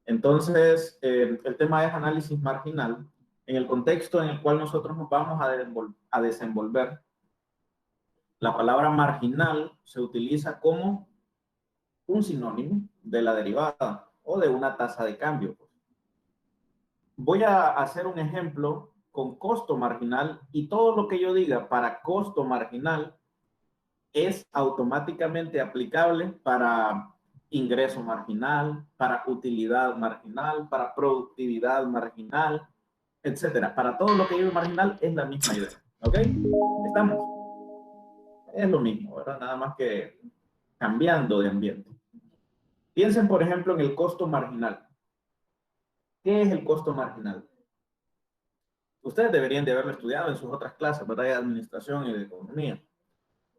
Entonces, el tema es análisis marginal. En el contexto en el cual nosotros nos vamos a desenvolver, la palabra marginal se utiliza como un sinónimo de la derivada o de una tasa de cambio. Voy a hacer un ejemplo con costo marginal y todo lo que yo diga para costo marginal es automáticamente aplicable para ingreso marginal, para utilidad marginal, para productividad marginal, etcétera. Para todo lo que lleve marginal es la misma idea. ¿Ok? ¿Estamos? Es lo mismo, ¿verdad? Nada más que cambiando de ambiente. Piensen, por ejemplo, en el costo marginal. ¿Qué es el costo marginal? Ustedes deberían de haberlo estudiado en sus otras clases, ¿verdad? De administración y de economía.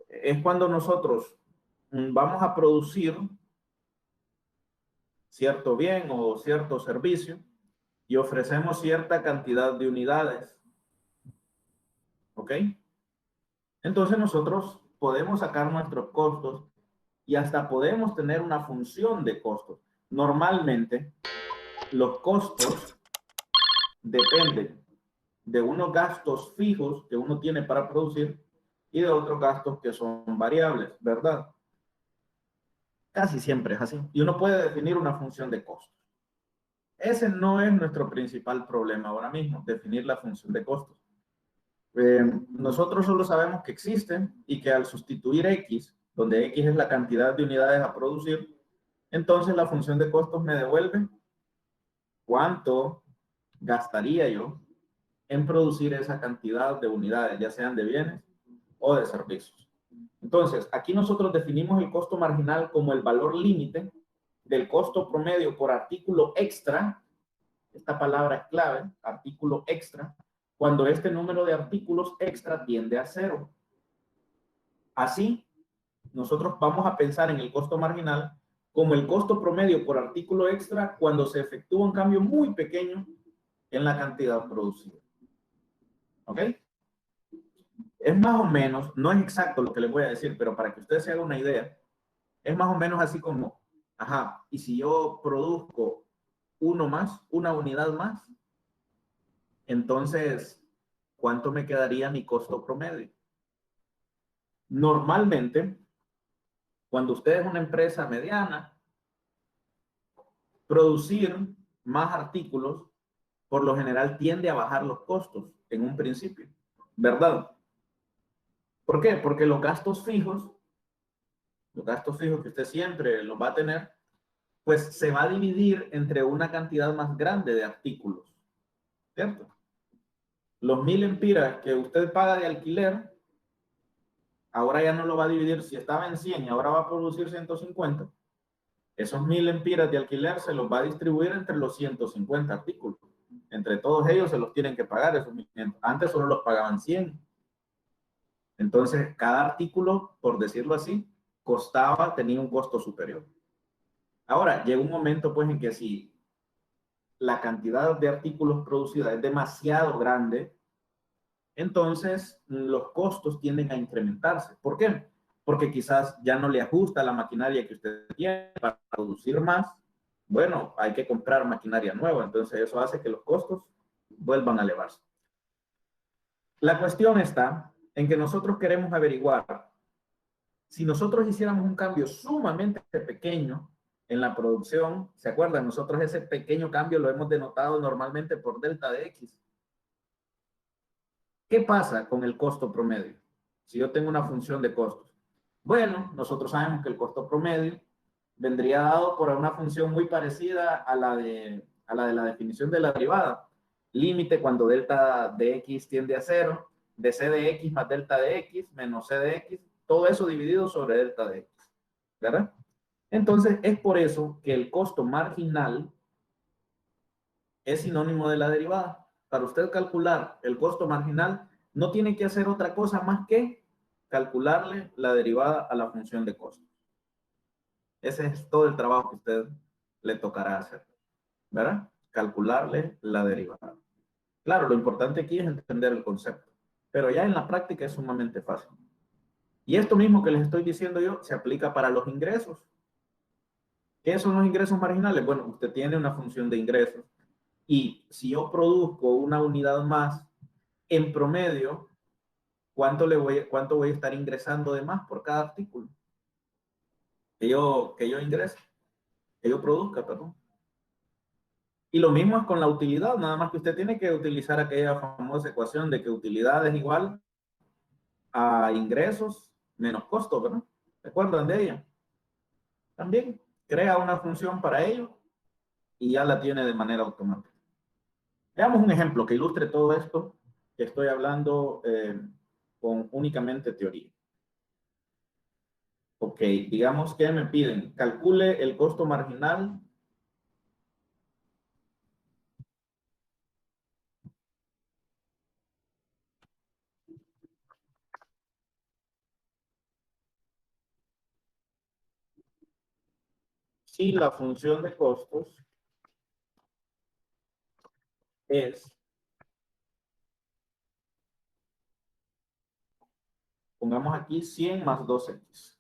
Es cuando nosotros vamos a producir cierto bien o cierto servicio y ofrecemos cierta cantidad de unidades. ¿Ok? Entonces nosotros podemos sacar nuestros costos y hasta podemos tener una función de costos. Normalmente, los costos dependen de unos gastos fijos que uno tiene para producir y de otros gastos que son variables, ¿verdad? Casi siempre es así. Y uno puede definir una función de costos. Ese no es nuestro principal problema ahora mismo, definir la función de costos. Nosotros solo sabemos que existen y que al sustituir X, donde X es la cantidad de unidades a producir, entonces la función de costos me devuelve cuánto gastaría yo en producir esa cantidad de unidades, ya sean de bienes o de servicios. Entonces, aquí nosotros definimos el costo marginal como el valor límite del costo promedio por artículo extra. Esta palabra es clave, artículo extra, cuando este número de artículos extra tiende a cero. Así, nosotros vamos a pensar en el costo marginal como el costo promedio por artículo extra cuando se efectúa un cambio muy pequeño en la cantidad producida. ¿Ok? Es más o menos, no es exacto lo que les voy a decir, pero para que ustedes se hagan una idea, es más o menos así como, ajá, y si yo produzco uno más, una unidad más, entonces, ¿cuánto me quedaría mi costo promedio? Normalmente, cuando usted es una empresa mediana, producir más artículos, por lo general tiende a bajar los costos en un principio, ¿verdad? ¿Por qué? Porque los gastos fijos que usted siempre los va a tener, pues se va a dividir entre una cantidad más grande de artículos, ¿cierto? Los 1000 empiras que usted paga de alquiler, ahora ya no lo va a dividir, si estaba en 100 y ahora va a producir 150, esos 1000 empiras de alquiler se los va a distribuir entre los 150 artículos. Entre todos ellos se los tienen que pagar esos 1500. Antes solo los pagaban 100. Entonces, cada artículo, por decirlo así, tenía un costo superior. Ahora, llega un momento pues en que si la cantidad de artículos producida es demasiado grande, entonces los costos tienden a incrementarse. ¿Por qué? Porque quizás ya no le ajusta la maquinaria que usted tiene para producir más. Bueno, hay que comprar maquinaria nueva, entonces eso hace que los costos vuelvan a elevarse. La cuestión está en que nosotros queremos averiguar si nosotros hiciéramos un cambio sumamente pequeño en la producción. ¿Se acuerdan? Nosotros ese pequeño cambio lo hemos denotado normalmente por delta de X. ¿Qué pasa con el costo promedio? Si yo tengo una función de costos. Bueno, nosotros sabemos que el costo promedio vendría dado por una función muy parecida a la de la definición de la derivada. Límite cuando delta de X tiende a cero, de C de X más delta de X menos C de X, todo eso dividido sobre delta de X, ¿verdad? Entonces, es por eso que el costo marginal es sinónimo de la derivada. Para usted calcular el costo marginal, no tiene que hacer otra cosa más que calcularle la derivada a la función de costo. Ese es todo el trabajo que usted le tocará hacer, ¿verdad? Calcularle la derivada. Claro, lo importante aquí es entender el concepto, pero ya en la práctica es sumamente fácil. Y esto mismo que les estoy diciendo yo se aplica para los ingresos. ¿Qué son los ingresos marginales? Bueno, usted tiene una función de ingresos y si yo produzco una unidad más, en promedio, ¿cuánto voy a estar ingresando de más por cada artículo que yo ingrese, que yo produzca, perdón? Y lo mismo es con la utilidad, nada más que usted tiene que utilizar aquella famosa ecuación de que utilidad es igual a ingresos menos costos, ¿verdad? ¿Se acuerdan de ella? También crea una función para ello y ya la tiene de manera automática. Veamos un ejemplo que ilustre todo esto que estoy hablando con únicamente teoría. Ok, digamos que me piden, calcule el costo marginal si la función de costos es, pongamos aquí 100 más 2x.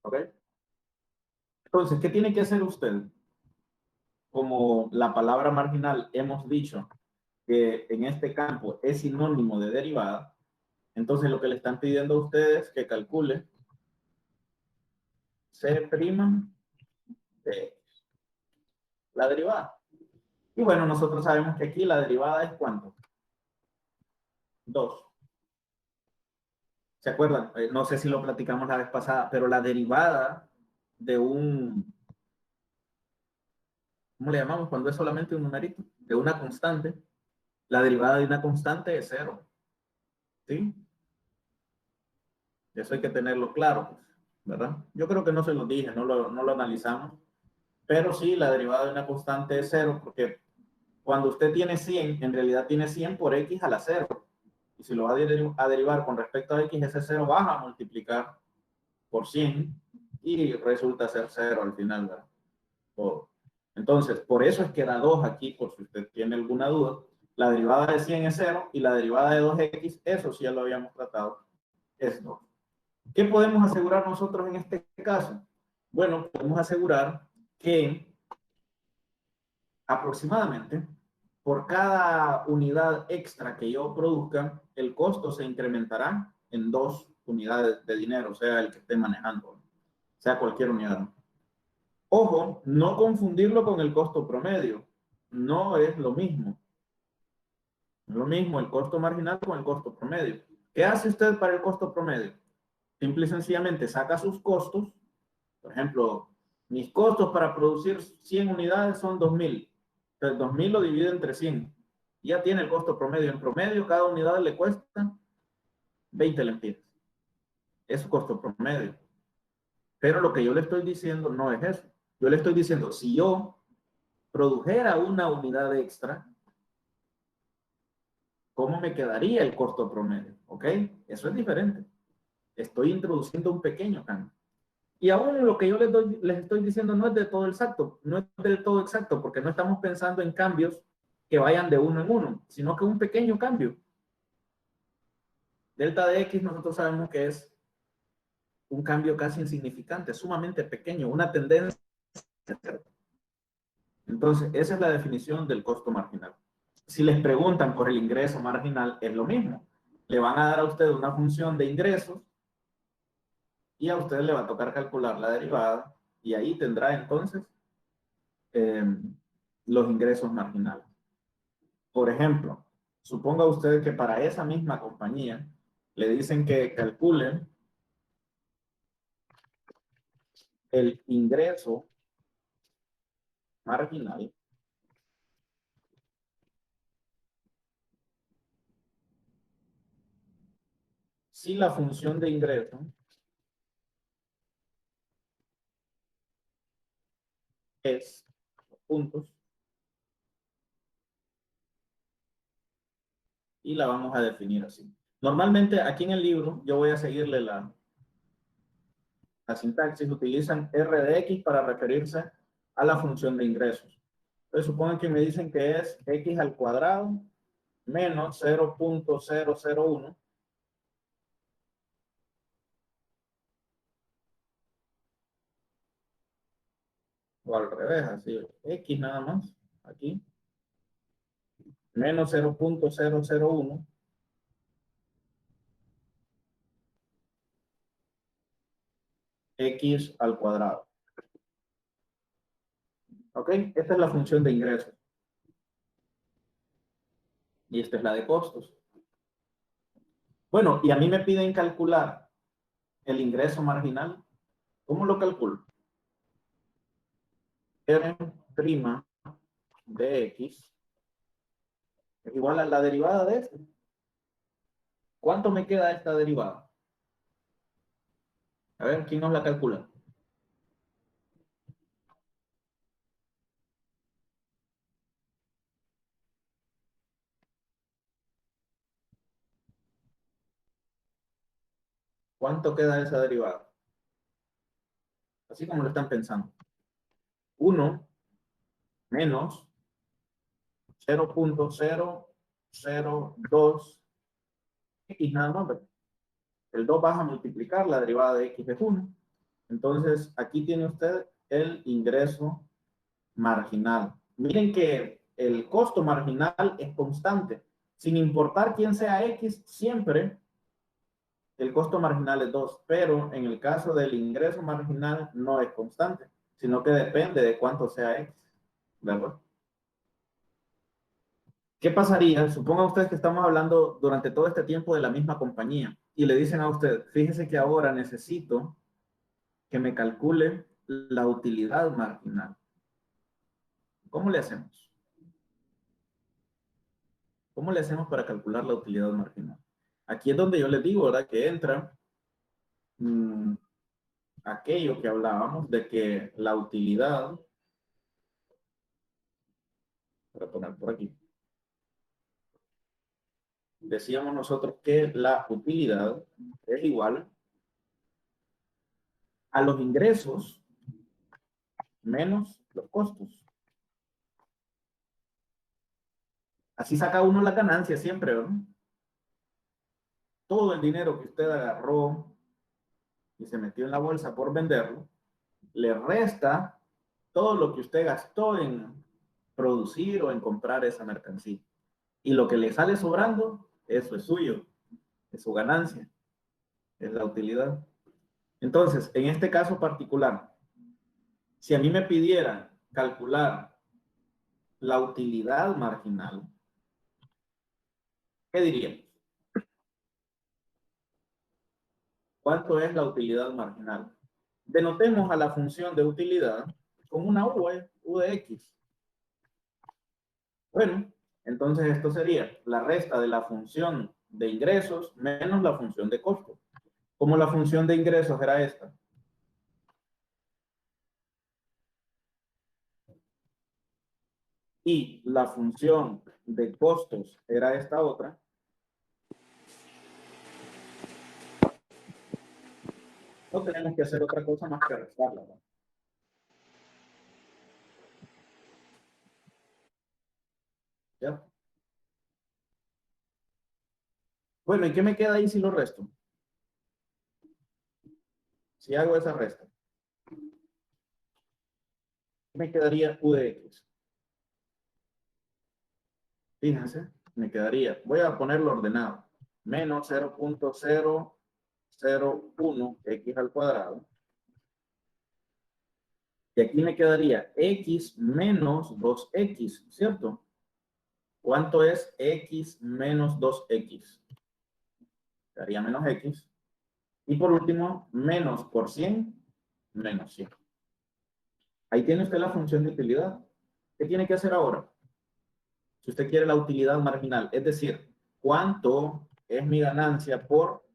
¿Ok? Entonces, ¿qué tiene que hacer usted? Como la palabra marginal hemos dicho que en este campo es sinónimo de derivada, entonces lo que le están pidiendo a ustedes es que calcule C' de la derivada. Y bueno, nosotros sabemos que aquí la derivada es ¿cuánto? 2. ¿Se acuerdan? No sé si lo platicamos la vez pasada, pero la derivada de un, ¿cómo le llamamos? Cuando es solamente un numerito, de una constante, la derivada de una constante es 0. ¿Sí? Eso hay que tenerlo claro, ¿verdad? Yo creo que no se lo dije, no lo analizamos, pero sí, la derivada de una constante es 0, porque cuando usted tiene 100, en realidad tiene 100 por x a la 0. Y si lo va a derivar con respecto a x, ese 0 baja a multiplicar por 100 y resulta ser 0 al final, ¿verdad? Todo. Entonces, por eso es que da 2 aquí, por si usted tiene alguna duda. La derivada de 100 es 0 y la derivada de 2x, eso sí ya lo habíamos tratado, es 2. ¿Qué podemos asegurar nosotros en este caso? Bueno, podemos asegurar que aproximadamente por cada unidad extra que yo produzca, el costo se incrementará en 2 unidades de dinero, sea el que esté manejando, sea cualquier unidad. Ojo, no confundirlo con el costo promedio. No es lo mismo. No es lo mismo el costo marginal con el costo promedio. ¿Qué hace usted para el costo promedio? Simple y sencillamente saca sus costos. Por ejemplo, mis costos para producir 100 unidades son 2.000. Entonces, 2.000 lo divide entre 100. Ya tiene el costo promedio. En promedio, cada unidad le cuesta 20 lempiras. Es su costo promedio. Pero lo que yo le estoy diciendo no es eso. Yo le estoy diciendo, si yo produjera una unidad extra, ¿cómo me quedaría el costo promedio? ¿Ok? Eso es diferente. Estoy introduciendo un pequeño cambio. Y aún lo que yo les estoy diciendo no es de todo exacto, no es del todo exacto, porque no estamos pensando en cambios que vayan de uno en uno, sino que un pequeño cambio. Delta de X nosotros sabemos que es un cambio casi insignificante, sumamente pequeño, una tendencia. Entonces, esa es la definición del costo marginal. Si les preguntan por el ingreso marginal, es lo mismo. Le van a dar a usted una función de ingresos y a usted le va a tocar calcular la derivada y ahí tendrá entonces eh, los ingresos marginales. Por ejemplo, suponga usted que para esa misma compañía le dicen que calculen el ingreso marginal si la función de ingreso es puntos y la vamos a definir así. Normalmente aquí en el libro yo voy a seguirle la sintaxis, utilizan R de X para referirse a la función de ingresos. Entonces supongan que me dicen que es X al cuadrado menos 0.001 o al revés, así, X nada más, aquí, menos 0.001 X al cuadrado. ¿Ok? Esta es la función de ingresos. Y esta es la de costos. Bueno, y a mí me piden calcular el ingreso marginal. ¿Cómo lo calculo? R' de X es igual a la derivada de esto. ¿Cuánto me queda esta derivada? A ver, ¿quién nos la calcula? ¿Cuánto queda esa derivada? Así como lo están pensando. 1 menos 0.002 X nada más. El 2 vas a multiplicar, la derivada de X es 1. Entonces, aquí tiene usted el ingreso marginal. Miren que el costo marginal es constante. Sin importar quién sea X, siempre el costo marginal es 2, pero en el caso del ingreso marginal no es constante, sino que depende de cuánto sea X. ¿De acuerdo? ¿Qué pasaría? Suponga usted que estamos hablando durante todo este tiempo de la misma compañía y le dicen a usted, fíjese que ahora necesito que me calcule la utilidad marginal. ¿Cómo le hacemos? ¿Cómo le hacemos para calcular la utilidad marginal? Aquí es donde yo les digo, ¿verdad? Que entra mmm, aquello que hablábamos de que la utilidad, para poner por aquí, decíamos nosotros que la utilidad es igual a los ingresos menos los costos. Así saca uno la ganancia siempre, ¿verdad? Todo el dinero que usted agarró y se metió en la bolsa por venderlo, le resta todo lo que usted gastó en producir o en comprar esa mercancía. Y lo que le sale sobrando, eso es suyo, es su ganancia, es la utilidad. Entonces, en este caso particular, si a mí me pidieran calcular la utilidad marginal, ¿qué diríamos? ¿Cuánto es la utilidad marginal? Denotemos a la función de utilidad con una U de X. Bueno, entonces esto sería la resta de la función de ingresos menos la función de costos. Como la función de ingresos era esta. Y la función de costos era esta otra. No tenemos que hacer otra cosa más que restarla, ¿no? ¿Ya? Bueno, ¿y qué me queda ahí si lo resto? Si hago esa resta, me quedaría U de X. Fíjense, me quedaría, voy a ponerlo ordenado, menos 0.001 X al cuadrado. Y aquí me quedaría X menos 2X, ¿cierto? ¿Cuánto es X menos 2X? Quedaría menos X. Y por último, menos por 100, menos 100. Ahí tiene usted la función de utilidad. ¿Qué tiene que hacer ahora? Si usted quiere la utilidad marginal, es decir, ¿cuánto es mi ganancia por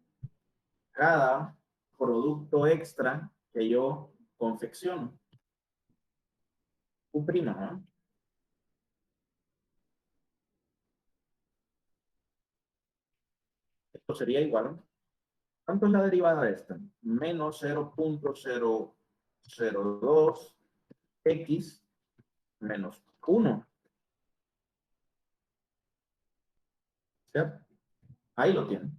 cada producto extra que yo confecciono? U prima, ¿no? Esto sería igual. ¿Cuánto es la derivada de esta? Menos 0.002 X menos 1. ¿Cierto? Ahí lo tienen.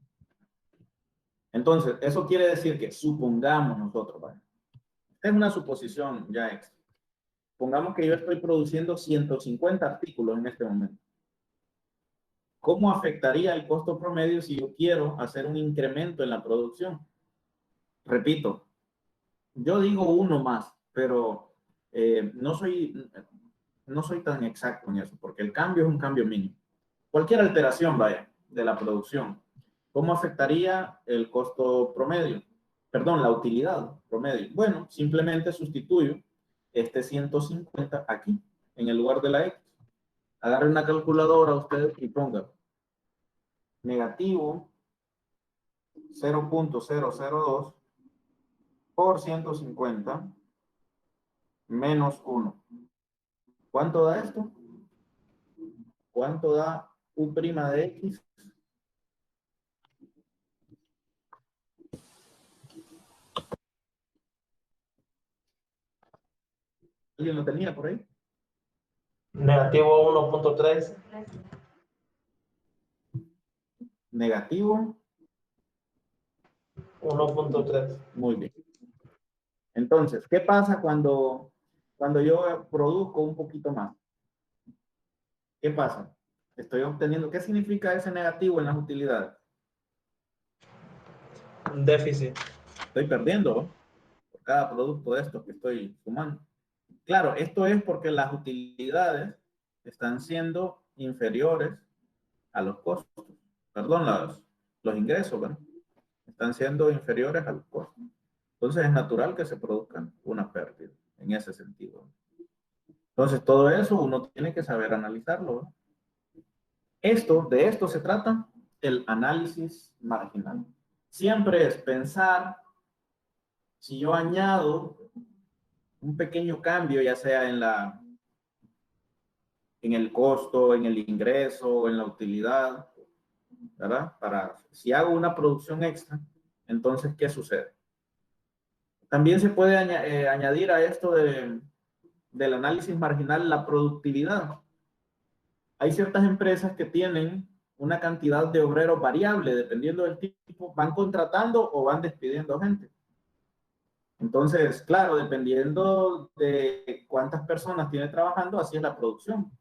Entonces, eso quiere decir que supongamos nosotros, ¿vale? Es una suposición ya extra. Pongamos que yo estoy produciendo 150 artículos en este momento. ¿Cómo afectaría el costo promedio si yo quiero hacer un incremento en la producción? Repito, yo digo uno más, pero no soy tan exacto en eso, porque el cambio es un cambio mínimo. Cualquier alteración, vaya, de la producción, ¿cómo afectaría el costo promedio? Perdón, la utilidad promedio. Bueno, simplemente sustituyo este 150 aquí, en el lugar de la X. Agarre una calculadora usted y ponga negativo 0.002 por 150 menos 1. ¿Cuánto da esto? ¿Cuánto da U' de X? ¿Alguien lo tenía por ahí? Negativo 1.3. Negativo 1.3. Muy bien. Entonces, ¿qué pasa cuando yo produzco un poquito más? ¿Qué pasa? Estoy obteniendo, ¿qué significa ese negativo en las utilidades? Déficit. Estoy perdiendo por cada producto de estos que estoy sumando. Claro, esto es porque las utilidades están siendo inferiores a los costos. Perdón, los ingresos, ¿verdad? Están siendo inferiores a los costos. Entonces es natural que se produzcan una pérdida en ese sentido. Entonces todo eso uno tiene que saber analizarlo, ¿verdad? De esto se trata el análisis marginal. Siempre es pensar si yo añado un pequeño cambio, ya sea en el costo, en el ingreso, en la utilidad, ¿verdad? Si hago una producción extra, entonces, ¿qué sucede? También se puede añadir a esto del análisis marginal la productividad. Hay ciertas empresas que tienen una cantidad de obreros variable, dependiendo del tipo, van contratando o van despidiendo gente. Entonces, claro, dependiendo de cuántas personas tiene trabajando, así es la producción.